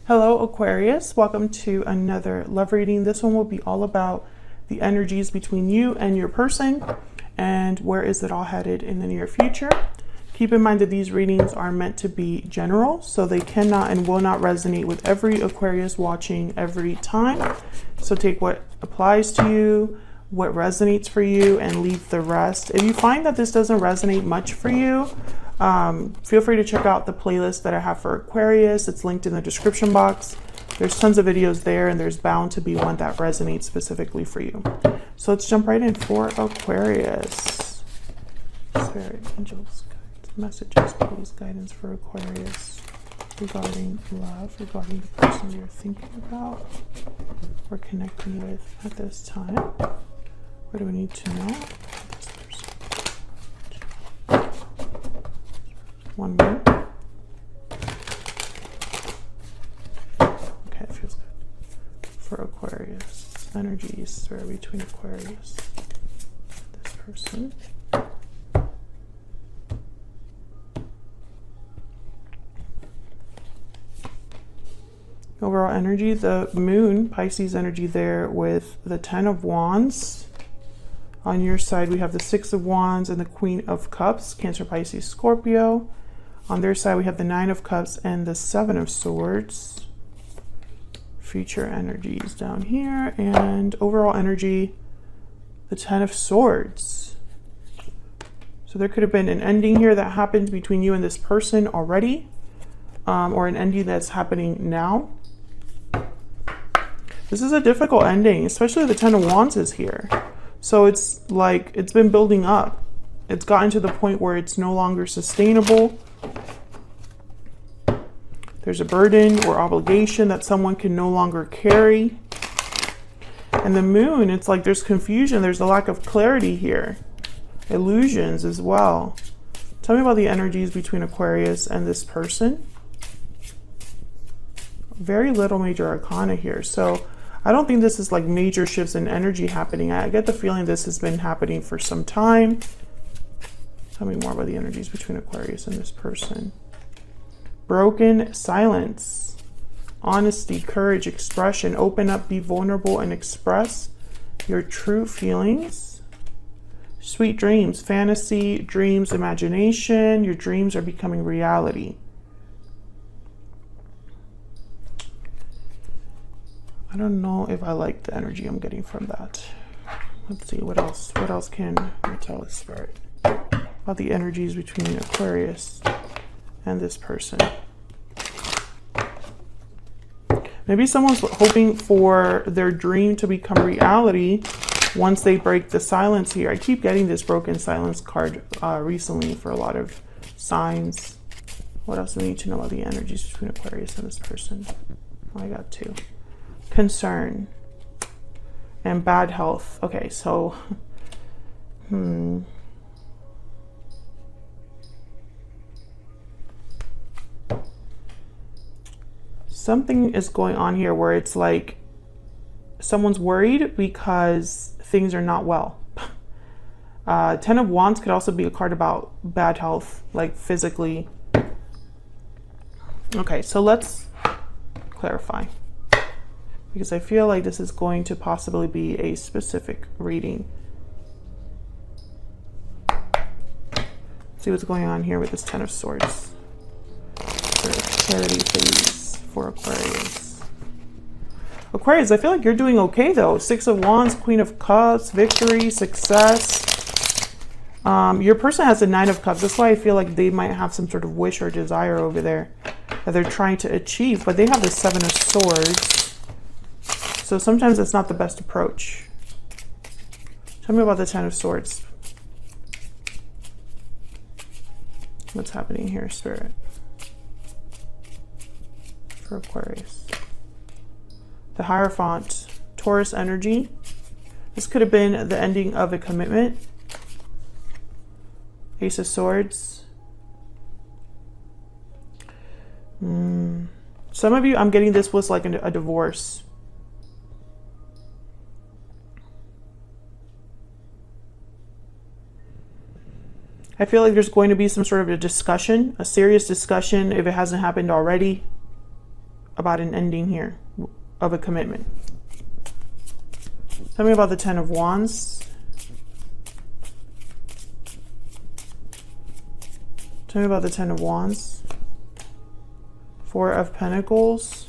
Hello Aquarius, welcome to another love reading. This one will be all about the energies between you and your person and where is it all headed in the near future. Keep in mind that these readings are meant to be general, so they cannot and will not resonate with every Aquarius watching every time. So take what applies to you, what resonates for you, and leave the rest. If you find that this doesn't resonate much for you, feel free to check out the playlist that I have for Aquarius. It's linked in the description box. There's tons of videos there, and there's bound to be one that resonates specifically for you. So let's jump right in for Aquarius. Spirit, angels, guides, messages, please, guidance for Aquarius regarding love, regarding the person you're thinking about or connecting with at this time. What do we need to know? One more. Okay, it feels good. For Aquarius, energies are between Aquarius and this person. Overall energy, the moon, Pisces energy there with the 10 of Wands. On your side, we have the 6 of Wands and the Queen of Cups, Cancer, Pisces, Scorpio. On their side, we have the 9 of Cups and the 7 of Swords. Future energies down here. And overall energy, the 10 of Swords. So there could have been an ending here that happened between you and this person already. Or an ending that's happening now. This is a difficult ending, especially the 10 of Wands is here. So it's like it's been building up. It's gotten to the point where it's no longer sustainable. There's a burden or obligation that someone can no longer carry. And the moon, it's like there's confusion. There's a lack of clarity here. Illusions as well. Tell me about the energies between Aquarius and this person. Very little major arcana here. So I don't think this is like major shifts in energy happening. I get the feeling this has been happening for some time. Tell me more about the energies between Aquarius and this person. Broken silence, honesty, courage, expression. Open up, be vulnerable, and express your true feelings. Sweet dreams, fantasy, dreams, imagination. Your dreams are becoming reality. I don't know if I like the energy I'm getting from that. Let's see, what else? What else can you tell us, Spirit, about the energies between Aquarius and this person? Maybe someone's hoping for their dream to become reality once they break the silence here. I keep getting this broken silence card recently for a lot of signs. What else do we need to know about the energies between Aquarius and this person? Oh, I got two. Concern and bad health. Okay, so something is going on here where it's like someone's worried because things are not well. 10 of Wands could also be a card about bad health, like physically. Okay, so let's clarify, because I feel like this is going to possibly be a specific reading. See what's going on here with this 10 of Swords. Clarity, please, for Aquarius. Aquarius, I feel like you're doing okay though. 6 of Wands, Queen of Cups, victory, success. Your person has a 9 of Cups. That's why I feel like they might have some sort of wish or desire over there that they're trying to achieve, but they have the 7 of Swords. So sometimes it's not the best approach. Tell me about the 10 of Swords. What's happening here, Spirit, for Aquarius? The Hierophant, Taurus energy. This could have been the ending of a commitment. Ace of Swords. Some of you, I'm getting this was like a divorce. I feel like there's going to be some sort of a discussion, a serious discussion, if it hasn't happened already, about an ending here of a commitment. Tell me about the Ten of Wands. Tell me about the Ten of Wands. Four of Pentacles.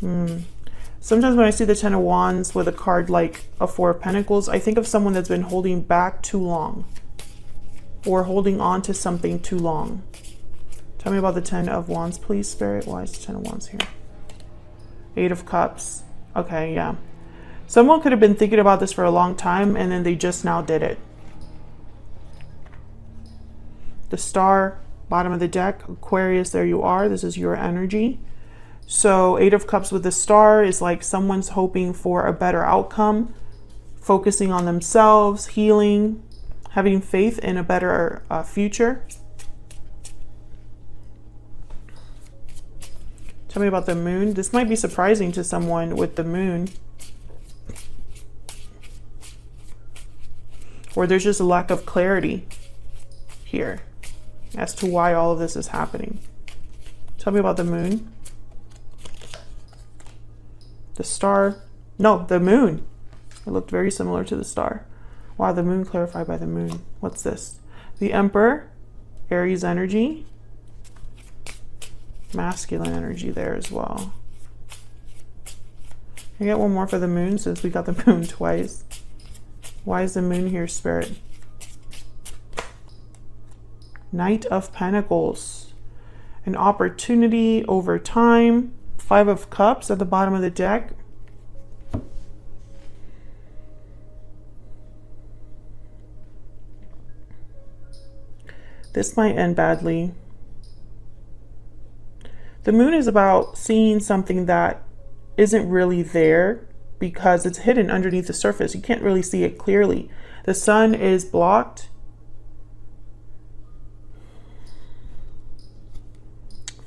Sometimes when I see the Ten of Wands with a card like a Four of Pentacles, I think of someone that's been holding back too long or holding on to something too long. Tell me about the Ten of Wands, please, Spirit. Why is the Ten of Wands here? Eight of Cups. Okay, yeah. Someone could have been thinking about this for a long time and then they just now did it. The Star, bottom of the deck. Aquarius, there you are. This is your energy. So Eight of Cups with the Star is like someone's hoping for a better outcome, focusing on themselves, healing, having faith in a better future. Tell me about the Moon. This might be surprising to someone with the Moon. Or there's just a lack of clarity here as to why all of this is happening. Tell me about the Moon. The Star. No, the Moon. It looked very similar to the Star. Wow, the Moon clarified by the Moon. What's this? The Emperor. Aries energy. Masculine energy there as well. Can I get one more for the Moon since we got the Moon twice? Why is the Moon here, Spirit? Knight of Pentacles. An opportunity over time. Five of Cups at the bottom of the deck. This might end badly. The Moon is about seeing something that isn't really there because it's hidden underneath the surface. You can't really see it clearly. The Sun is blocked.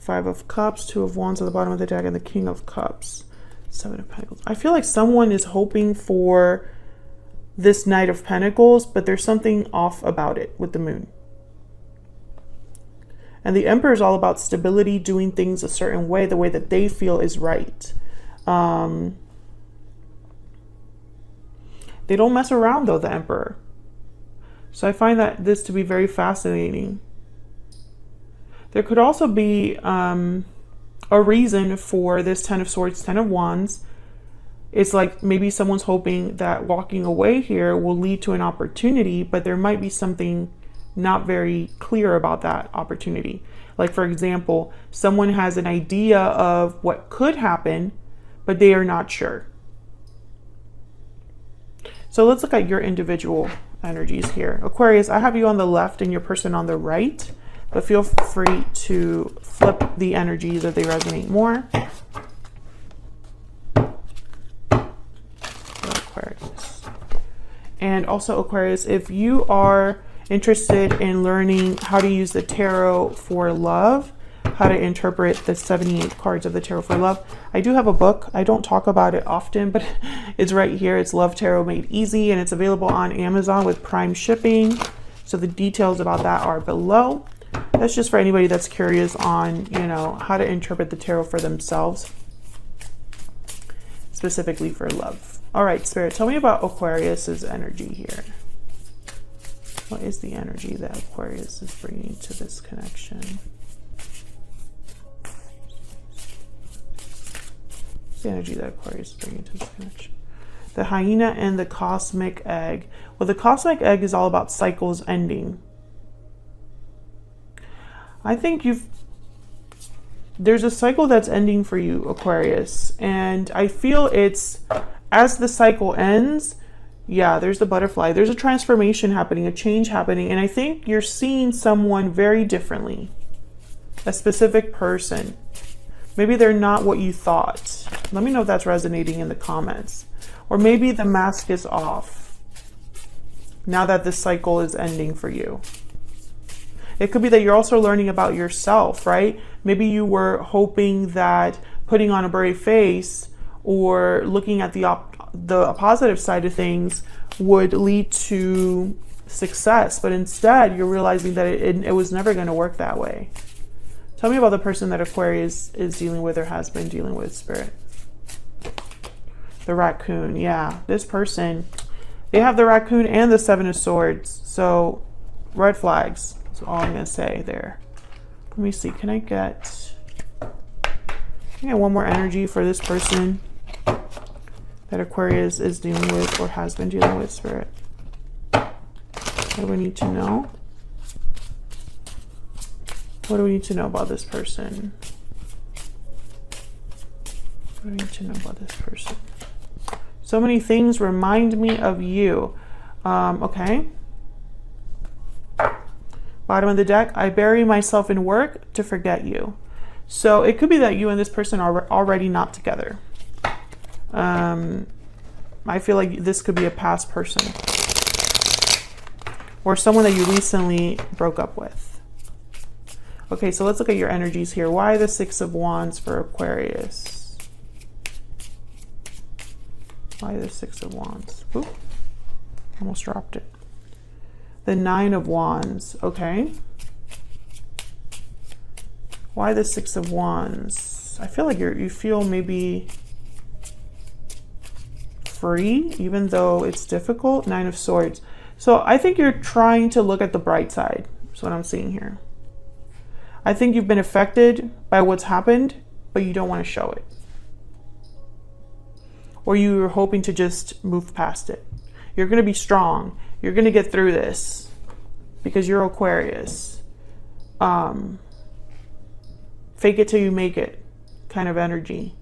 Five of Cups, Two of Wands at the bottom of the deck, and the King of Cups. Seven of Pentacles. I feel like someone is hoping for this Knight of Pentacles, but there's something off about it with the Moon. And the Emperor is all about stability, doing things a certain way, the way that they feel is right. They don't mess around though, the Emperor. So I find that this to be very fascinating. There could also be a reason for this Ten of Swords, Ten of Wands. It's like maybe someone's hoping that walking away here will lead to an opportunity, but there might be something not very clear about that opportunity. Like, for example, someone has an idea of what could happen, but they are not sure. So let's look at your individual energies here. Aquarius, I have you on the left and your person on the right, but feel free to flip the energies if they resonate more. Aquarius. And also Aquarius, if you are interested in learning how to use the tarot for love, how to interpret the 78 cards of the tarot for love, I do have a book. I don't talk about it often, but it's right here. It's Love Tarot Made Easy, and it's available on Amazon with Prime shipping. So the details about that are below. That's just for anybody that's curious on, you know, how to interpret the tarot for themselves, specifically for love. All right, Spirit, tell me about Aquarius's energy here. What is the energy that Aquarius is bringing to this connection? What's the energy that Aquarius is bringing to this connection? The hyena and the cosmic egg. Well, the cosmic egg is all about cycles ending. I think there's a cycle that's ending for you, Aquarius. And I feel it's, as the cycle ends, yeah, there's the butterfly. There's a transformation happening, a change happening. And I think you're seeing someone very differently. A specific person. Maybe they're not what you thought. Let me know if that's resonating in the comments. Or maybe the mask is off now that the cycle is ending for you. It could be that you're also learning about yourself, right? Maybe you were hoping that putting on a brave face or looking at the positive side of things would lead to success, but instead you're realizing that it was never going to work that way. Tell me about the person that Aquarius is dealing with or has been dealing with, Spirit. The raccoon. Yeah, this person, they have the raccoon and the Seven of Swords. So red flags. That's all I'm going to say there. Let me see. Can I get one more energy for this person that Aquarius is dealing with or has been dealing with, Spirit? What do we need to know? What do we need to know about this person? What do we need to know about this person? So many things remind me of you. Okay. Bottom of the deck, I bury myself in work to forget you. So it could be that you and this person are already not together. I feel like this could be a past person or someone that you recently broke up with. Okay, so let's look at your energies here. Why the Six of Wands for Aquarius? Why the Six of Wands? Ooh, almost dropped it. The Nine of Wands, okay. Why the Six of Wands? I feel like you feel maybe free, even though it's difficult. Nine of Swords. So I think you're trying to look at the bright side. That's what I'm seeing here. I think you've been affected by what's happened, but you don't want to show it. Or you're hoping to just move past it. You're going to be strong. You're going to get through this because you're Aquarius. Fake it till you make it kind of energy.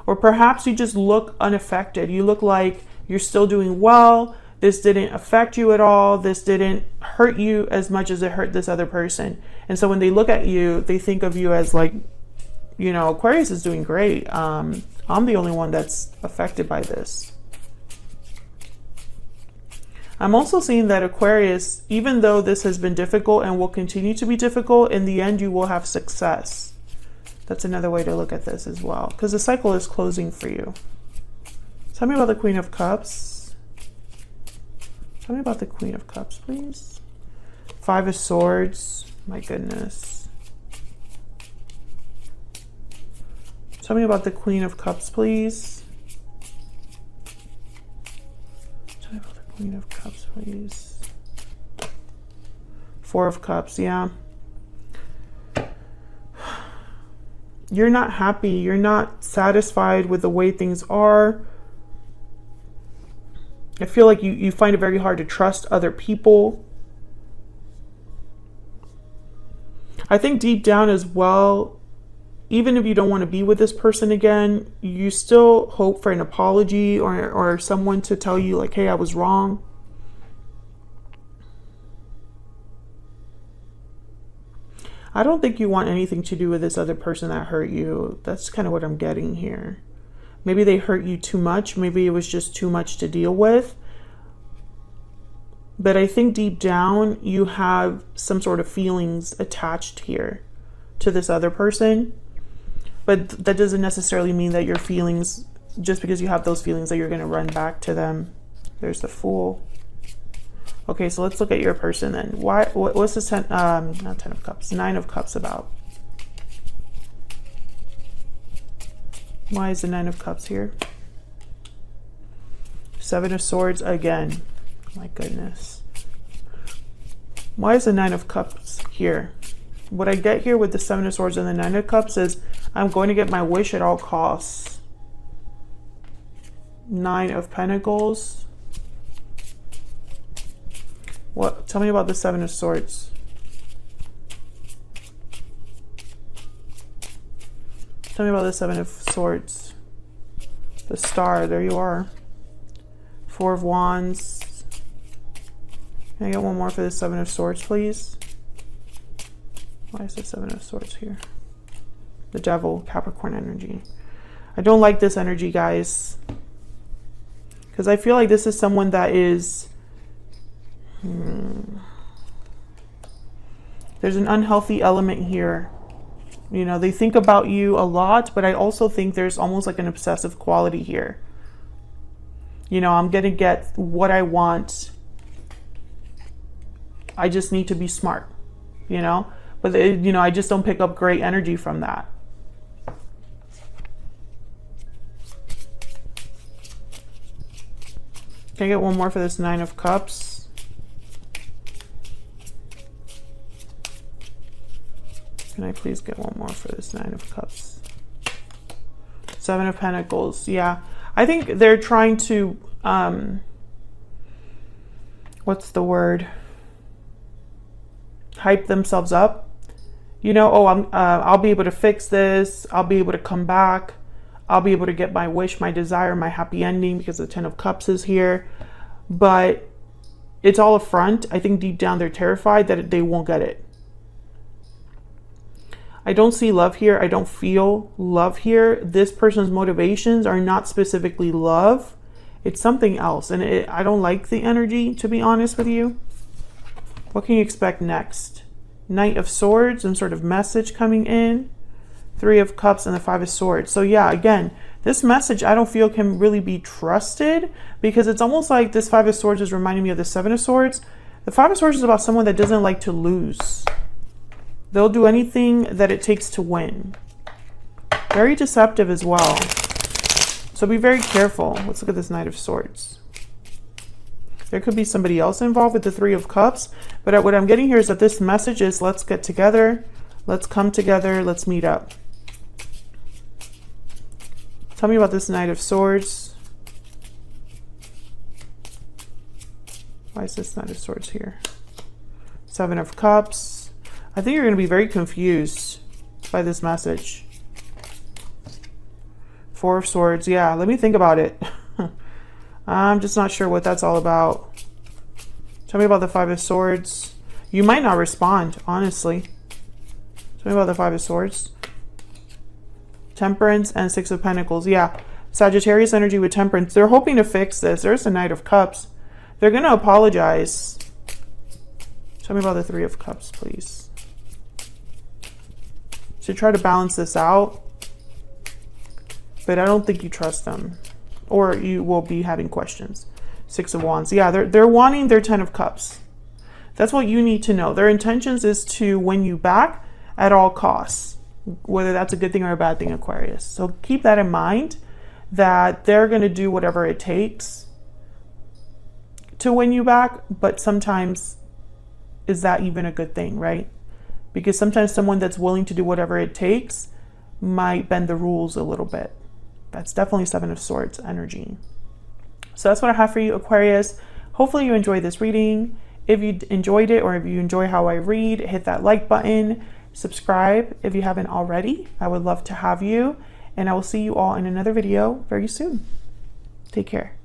Or perhaps you just look unaffected. You look like you're still doing well. This didn't affect you at all. This didn't hurt you as much as it hurt this other person. And so when they look at you, they think of you as like, you know, Aquarius is doing great. I'm the only one that's affected by this. I'm also seeing that Aquarius, even though this has been difficult and will continue to be difficult, in the end you will have success. That's another way to look at this as well, because the cycle is closing for you. Tell me about the Queen of Cups. Tell me about the Queen of Cups, please. Five of Swords. My goodness. Tell me about the Queen of Cups, please. Tell me about the Queen of Cups, please. Four of Cups, yeah. You're not happy. You're not satisfied with the way things are. I feel like you find it very hard to trust other people. I think deep down as well, even if you don't want to be with this person again, you still hope for an apology or someone to tell you like, hey, I was wrong. I don't think you want anything to do with this other person that hurt you. That's kind of what I'm getting here. Maybe they hurt you too much. Maybe it was just too much to deal with. But I think deep down you have some sort of feelings attached here to this other person. But that doesn't necessarily mean that your feelings, just because you have those feelings, that you're going to run back to them. There's the Fool. Okay, so let's look at your person then. What's this not 10 of Cups, 9 of Cups about? Why is the 9 of Cups here? 7 of Swords again. My goodness. Why is the 9 of Cups here? What I get here with the 7 of Swords and the 9 of Cups is I'm going to get my wish at all costs. 9 of Pentacles. What? Tell me about the 7 of Swords. Tell me about the 7 of Swords. The Star, there you are. 4 of Wands. Can I get one more for the 7 of Swords, please? Why is the 7 of Swords here? The Devil, Capricorn energy. I don't like this energy, guys. Because I feel like this is someone that is... There's an unhealthy element here. You know, they think about you a lot, but I also think there's almost like an obsessive quality here. You know, I'm gonna get what I want. I just need to be smart, you know? But you know, I just don't pick up great energy from that. Can I get one more for this Nine of Cups? Can I please get one more for this Nine of Cups? Seven of Pentacles. Yeah, I think they're trying to, what's the word? Hype themselves up. You know, oh, I'll be able to fix this. I'll be able to come back. I'll be able to get my wish, my desire, my happy ending, because the Ten of Cups is here. But it's all a front. I think deep down they're terrified that they won't get it. I don't see love here. I don't feel love here. This person's motivations are not specifically love. It's something else. And I don't like the energy, to be honest with you. What can you expect next? Knight of Swords, some sort of message coming in. Three of Cups and the Five of Swords. So yeah, again, this message I don't feel can really be trusted, because it's almost like this Five of Swords is reminding me of the Seven of Swords. The Five of Swords is about someone that doesn't like to lose. They'll do anything that it takes to win. Very deceptive as well. So be very careful. Let's look at this Knight of Swords. There could be somebody else involved with the Three of Cups. But what I'm getting here is that this message is, let's get together. Let's come together. Let's meet up. Tell me about this Knight of Swords. Why is this Knight of Swords here? Seven of Cups. I think you're going to be very confused by this message. Four of Swords. Yeah, let me think about it. I'm just not sure what that's all about. Tell me about the Five of Swords. You might not respond, honestly. Tell me about the Five of Swords. Temperance and Six of Pentacles. Yeah, Sagittarius energy with Temperance. They're hoping to fix this. There's the Knight of Cups. They're going to apologize. Tell me about the Three of Cups, please. To try to balance this out, but I don't think you trust them, or you will be having questions. Six of Wands. Yeah, they're wanting their Ten of Cups. That's what you need to know. Their intentions is to win you back at all costs, whether that's a good thing or a bad thing, Aquarius. So keep that in mind, that they're going to do whatever it takes to win you back, but sometimes is that even a good thing, right? Because sometimes someone that's willing to do whatever it takes might bend the rules a little bit. That's definitely Seven of Swords energy. So that's what I have for you, Aquarius. Hopefully you enjoyed this reading. If you enjoyed it, or if you enjoy how I read, hit that like button. Subscribe if you haven't already. I would love to have you. And I will see you all in another video very soon. Take care.